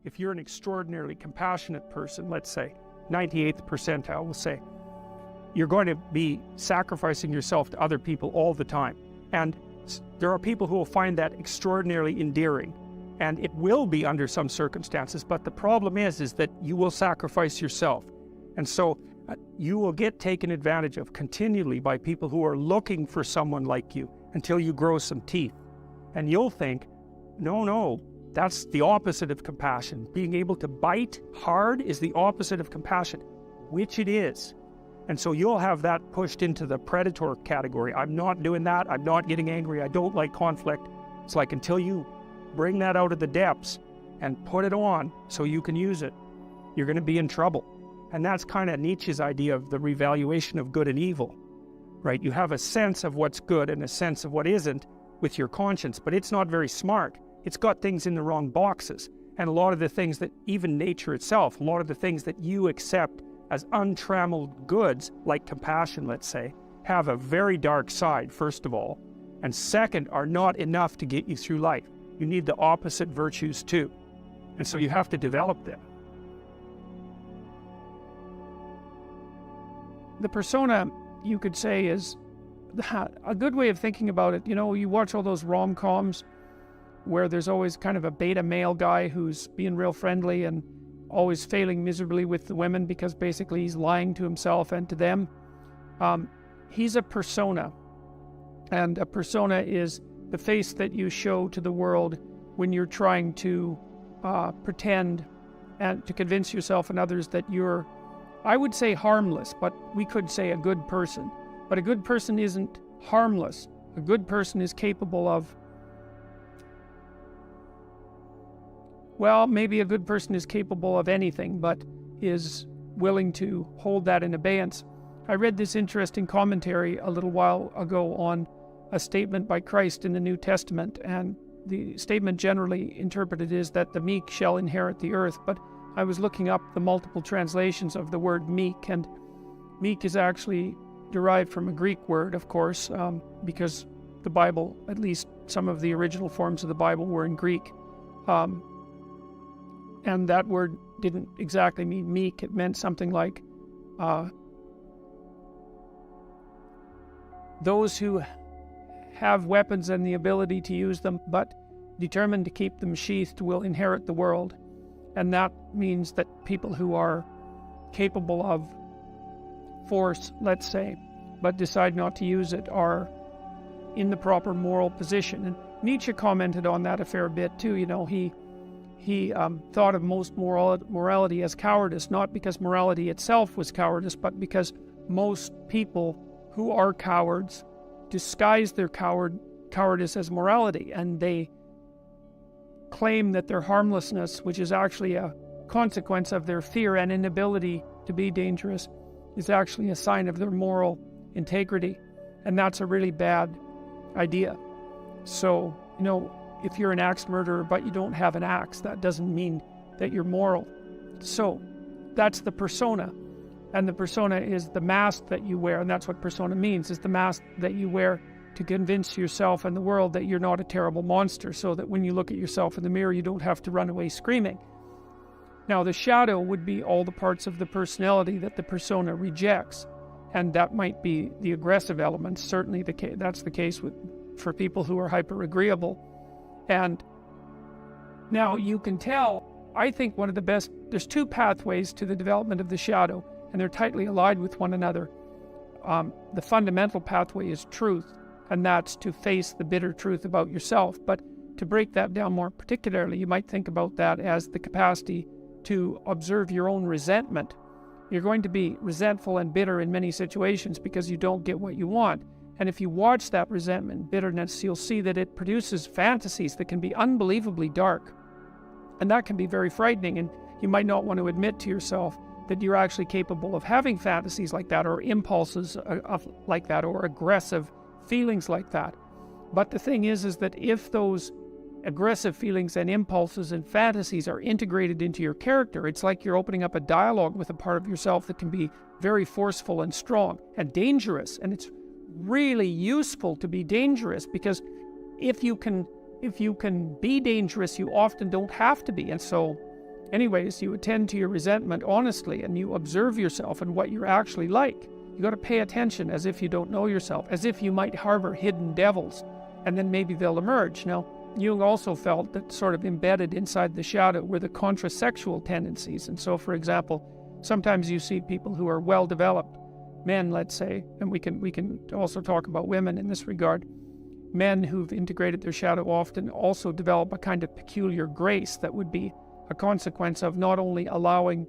if you're an extraordinarily compassionate person, let's say, 98th percentile, we'll say, you're going to be sacrificing yourself to other people all the time. And there are people who will find that extraordinarily endearing. And it will be under some circumstances, but the problem is that you will sacrifice yourself. And so you will get taken advantage of continually by people who are looking for someone like you until you grow some teeth. And you'll think, no, that's the opposite of compassion. Being able to bite hard is the opposite of compassion, which it is. And so you'll have that pushed into the predator category. I'm not doing that. I'm not getting angry. I don't like conflict. It's like until you bring that out of the depths and put it on so you can use it, you're going to be in trouble. And that's kind of Nietzsche's idea of the revaluation of good and evil, right? You have a sense of what's good and a sense of what isn't with your conscience, but it's not very smart. It's got things in the wrong boxes. And a lot of the things that even nature itself, a lot of the things that you accept as untrammeled goods, like compassion, let's say, have a very dark side, first of all, and second, are not enough to get you through life. You need the opposite virtues too. And so you have to develop them. The persona, you could say, is a good way of thinking about it. You know, you watch all those rom-coms where there's always kind of a beta male guy who's being real friendly and always failing miserably with the women because basically he's lying to himself and to them. He's a persona. And a persona is the face that you show to the world when you're trying to pretend and to convince yourself and others that you're, I would say, harmless, but we could say a good person. But a good person isn't harmless. A good person is capable of, well, maybe a good person is capable of anything, but is willing to hold that in abeyance. I read this interesting commentary a little while ago on a statement by Christ in the New Testament, and the statement generally interpreted is that the meek shall inherit the earth, but I was looking up the multiple translations of the word meek, and meek is actually derived from a Greek word, of course, because the Bible, at least some of the original forms of the Bible, were in Greek. And that word didn't exactly mean meek. It meant something like those who have weapons and the ability to use them, but determined to keep them sheathed, will inherit the world. And that means that people who are capable of force, let's say, but decide not to use it, are in the proper moral position. And Nietzsche commented on that a fair bit too. You know, he thought of most morality as cowardice, not because morality itself was cowardice, but because most people who are cowards disguise their cowardice as morality, and they claim that their harmlessness, which is actually a consequence of their fear and inability to be dangerous, is actually a sign of their moral integrity. And that's a really bad idea. So, you know, if you're an axe murderer but you don't have an axe, that doesn't mean that you're moral. So that's the persona. And the persona is the mask that you wear, and that's what persona means, is the mask that you wear to convince yourself and the world that you're not a terrible monster, so that when you look at yourself in the mirror, you don't have to run away screaming. Now, the shadow would be all the parts of the personality that the persona rejects, and that might be the aggressive elements. Certainly that's the case for people who are hyper-agreeable. And now you can tell, I think one of the best, there's two pathways to the development of the shadow, and they're tightly allied with one another. The fundamental pathway is truth, and that's to face the bitter truth about yourself. But to break that down more particularly, you might think about that as the capacity to observe your own resentment. You're going to be resentful and bitter in many situations because you don't get what you want. And if you watch that resentment, bitterness, you'll see that it produces fantasies that can be unbelievably dark. And that can be very frightening, and you might not want to admit to yourself that you're actually capable of having fantasies like that, or impulses like that, or aggressive feelings like that. But the thing is that if those aggressive feelings and impulses and fantasies are integrated into your character, it's like you're opening up a dialogue with a part of yourself that can be very forceful and strong and dangerous. And it's really useful to be dangerous, because if you can be dangerous, you often don't have to be. And so Anyways, you attend to your resentment honestly and you observe yourself and what you're actually like. You got to pay attention as if you don't know yourself, as if you might harbor hidden devils, and then maybe they'll emerge. Now, Jung also felt that sort of embedded inside the shadow were the contrasexual tendencies. And so, for example, sometimes you see people who are well-developed, men, let's say, and we can also talk about women in this regard. Men who've integrated their shadow often also develop a kind of peculiar grace that would be a consequence of not only allowing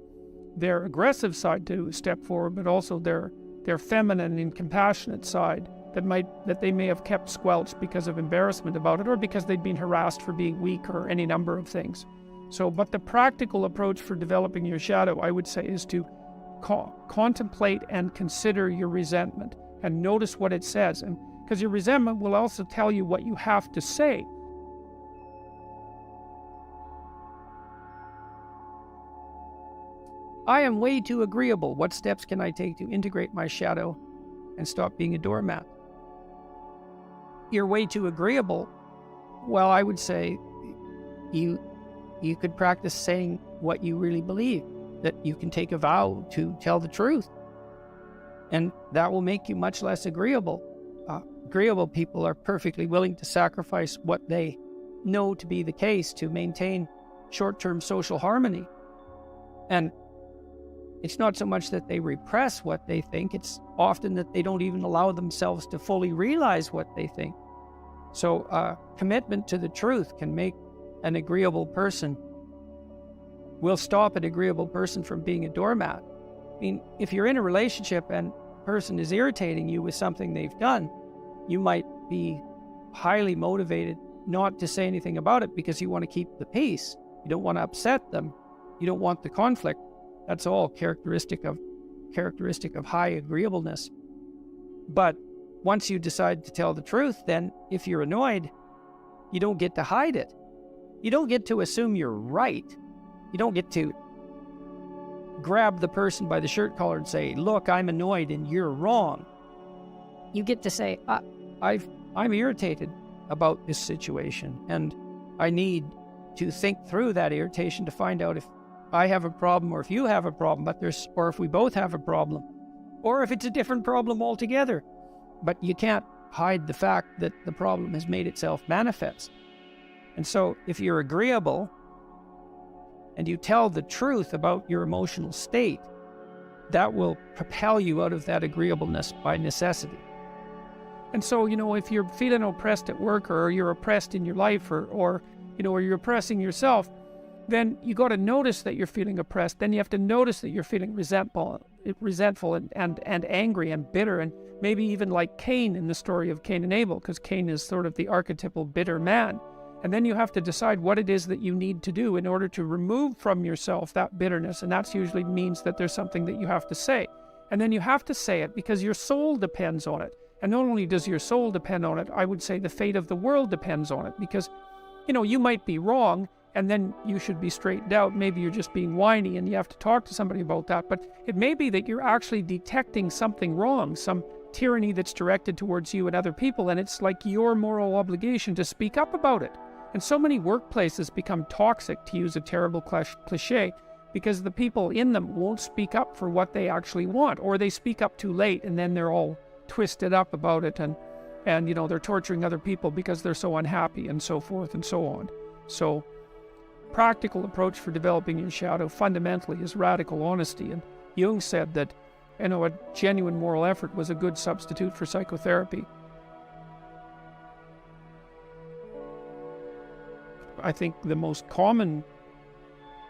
their aggressive side to step forward, but also their feminine and compassionate side that they may have kept squelched because of embarrassment about it, or because they'd been harassed for being weak, or any number of things. So, but the practical approach for developing your shadow, I would say, is to contemplate and consider your resentment and notice what it says. And because your resentment will also tell you what you have to say. I am way too agreeable. What steps can I take to integrate my shadow and stop being a doormat? You're way too agreeable. Well, I would say you could practice saying what you really believe, that you can take a vow to tell the truth. And that will make you much less agreeable. Agreeable people are perfectly willing to sacrifice what they know to be the case to maintain short-term social harmony. And it's not so much that they repress what they think, it's often that they don't even allow themselves to fully realize what they think. So commitment to the truth can make an agreeable person, will stop an agreeable person from being a doormat. I mean, if you're in a relationship and a person is irritating you with something they've done, you might be highly motivated not to say anything about it because you want to keep the peace. You don't want to upset them. You don't want the conflict. That's all characteristic of high agreeableness. But once you decide to tell the truth, then if you're annoyed, you don't get to hide it. You don't get to assume you're right. You don't get to grab the person by the shirt collar and say, look, I'm annoyed and you're wrong. You get to say, I'm irritated about this situation and I need to think through that irritation to find out if I have a problem or if you have a problem, or if we both have a problem, or if it's a different problem altogether. But you can't hide the fact that the problem has made itself manifest. And so if you're agreeable and you tell the truth about your emotional state, that will propel you out of that agreeableness by necessity. And so, if you're feeling oppressed at work, or you're oppressed in your life, or you're oppressing yourself, then you got to notice that you're feeling oppressed. Then you have to notice that you're feeling resentful and angry and bitter, and maybe even like Cain in the story of Cain and Abel, because Cain is sort of the archetypal bitter man. And then you have to decide what it is that you need to do in order to remove from yourself that bitterness. And that usually means that there's something that you have to say. And then you have to say it because your soul depends on it. And not only does your soul depend on it, I would say the fate of the world depends on it. Because, you might be wrong, and then you should be straightened out. Maybe you're just being whiny and you have to talk to somebody about that. But it may be that you're actually detecting something wrong, some tyranny that's directed towards you and other people, and it's like your moral obligation to speak up about it. And so many workplaces become toxic, to use a terrible cliche, because the people in them won't speak up for what they actually want, or they speak up too late and then they're all twisted up about it, and they're torturing other people because they're so unhappy, and so forth and so on. So practical approach for developing your shadow fundamentally is radical honesty. And Jung said that a genuine moral effort was a good substitute for psychotherapy. I think the most common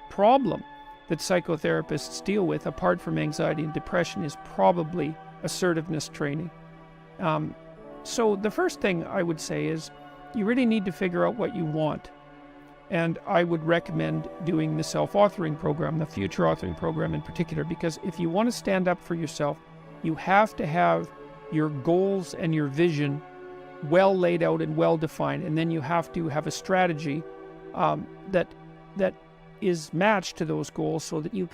problem that psychotherapists deal with, apart from anxiety and depression, is probably assertiveness training. So the first thing I would say is you really need to figure out what you want. And I would recommend doing the self-authoring program, the future authoring program in particular, because if you want to stand up for yourself, you have to have your goals and your vision well laid out and well defined. And then you have to have a strategy that is matched to those goals, so that you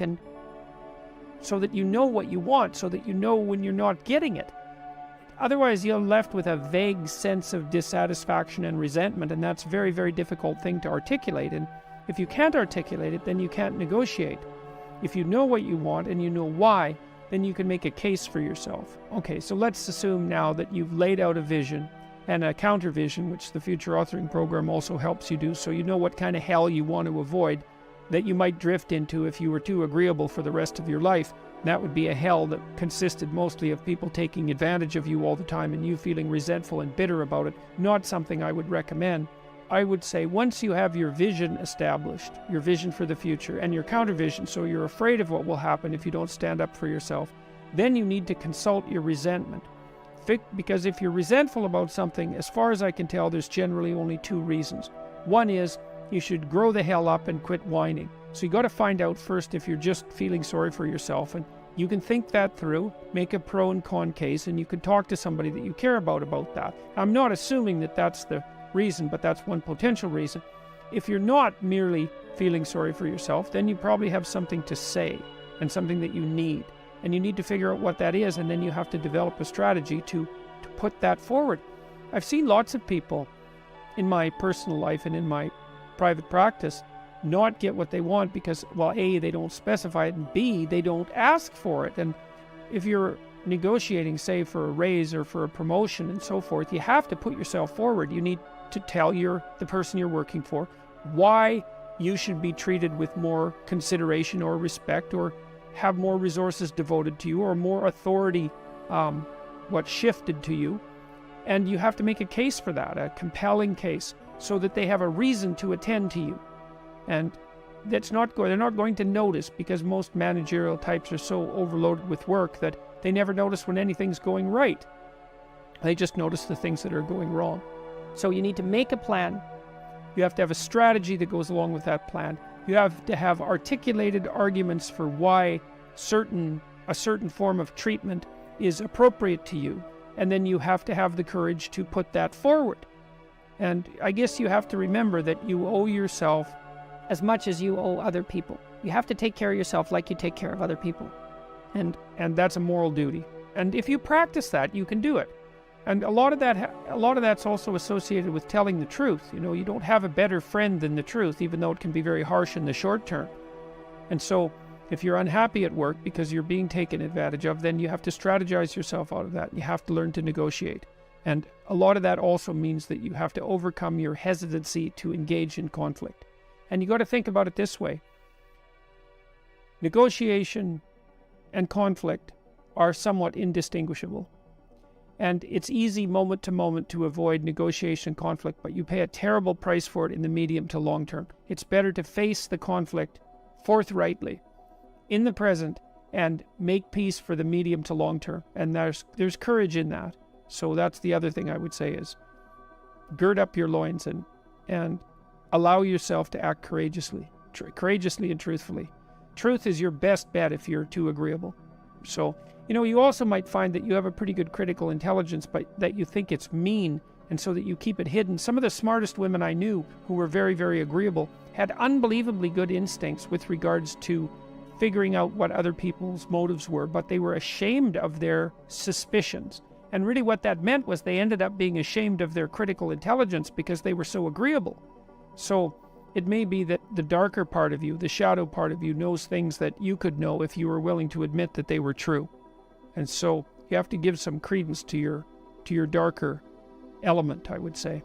know what you want, so that you know when you're not getting it. Otherwise, you're left with a vague sense of dissatisfaction and resentment, and that's a very, very difficult thing to articulate. And If you can't articulate it, then you can't negotiate. If you know what you want and you know why, then you can make a case for yourself. Okay, so let's assume now that you've laid out a vision and a counter vision, which the Future Authoring Program also helps you do, so you know what kind of hell you want to avoid that you might drift into if you were too agreeable for the rest of your life. That would be a hell that consisted mostly of people taking advantage of you all the time and you feeling resentful and bitter about it. Not something I would recommend. I would say once you have your vision established, your vision for the future, and your counter vision, so you're afraid of what will happen if you don't stand up for yourself, then you need to consult your resentment. Because if you're resentful about something, as far as I can tell, there's generally only two reasons. One is you should grow the hell up and quit whining. So you got to find out first if you're just feeling sorry for yourself, and you can think that through, make a pro and con case, and you can talk to somebody that you care about that. I'm not assuming that that's the reason, but that's one potential reason. If you're not merely feeling sorry for yourself, then you probably have something to say and something that you need, and you need to figure out what that is, and then you have to develop a strategy to put that forward. I've seen lots of people in my personal life and in my private practice not get what they want because, well, A, they don't specify it, and B, they don't ask for it. And if you're negotiating, say, for a raise or for a promotion and so forth, you have to put yourself forward. You need to tell the person you're working for why you should be treated with more consideration or respect, or have more resources devoted to you, or more authority shifted to you. And you have to make a case for that, a compelling case, so that they have a reason to attend to you. And they're not going to notice, because most managerial types are so overloaded with work that they never notice when anything's going right. They just notice the things that are going wrong. So you need to make a plan. You have to have a strategy that goes along with that plan. You have to have articulated arguments for why a certain form of treatment is appropriate to you. And then you have to have the courage to put that forward. And I guess you have to remember that you owe yourself as much as you owe other people. You have to take care of yourself like you take care of other people. And that's a moral duty. And if you practice that, you can do it. And a lot of that's also associated with telling the truth. You know, you don't have a better friend than the truth, even though it can be very harsh in the short term. And so if you're unhappy at work because you're being taken advantage of, then you have to strategize yourself out of that. You have to learn to negotiate. And a lot of that also means that you have to overcome your hesitancy to engage in conflict. And you got to think about it this way. Negotiation and conflict are somewhat indistinguishable. And it's easy moment to moment to avoid negotiation and conflict, but you pay a terrible price for it in the medium to long term. It's better to face the conflict forthrightly in the present and make peace for the medium to long term. And there's courage in that. So that's the other thing I would say is gird up your loins and allow yourself to act courageously and truthfully. Truth is your best bet if you're too agreeable. So, you also might find that you have a pretty good critical intelligence, but that you think it's mean, and so that you keep it hidden. Some of the smartest women I knew who were very, very agreeable had unbelievably good instincts with regards to figuring out what other people's motives were, but they were ashamed of their suspicions. And really what that meant was they ended up being ashamed of their critical intelligence because they were so agreeable. So it may be that the darker part of you, the shadow part of you, knows things that you could know if you were willing to admit that they were true. And so you have to give some credence to your darker element, I would say.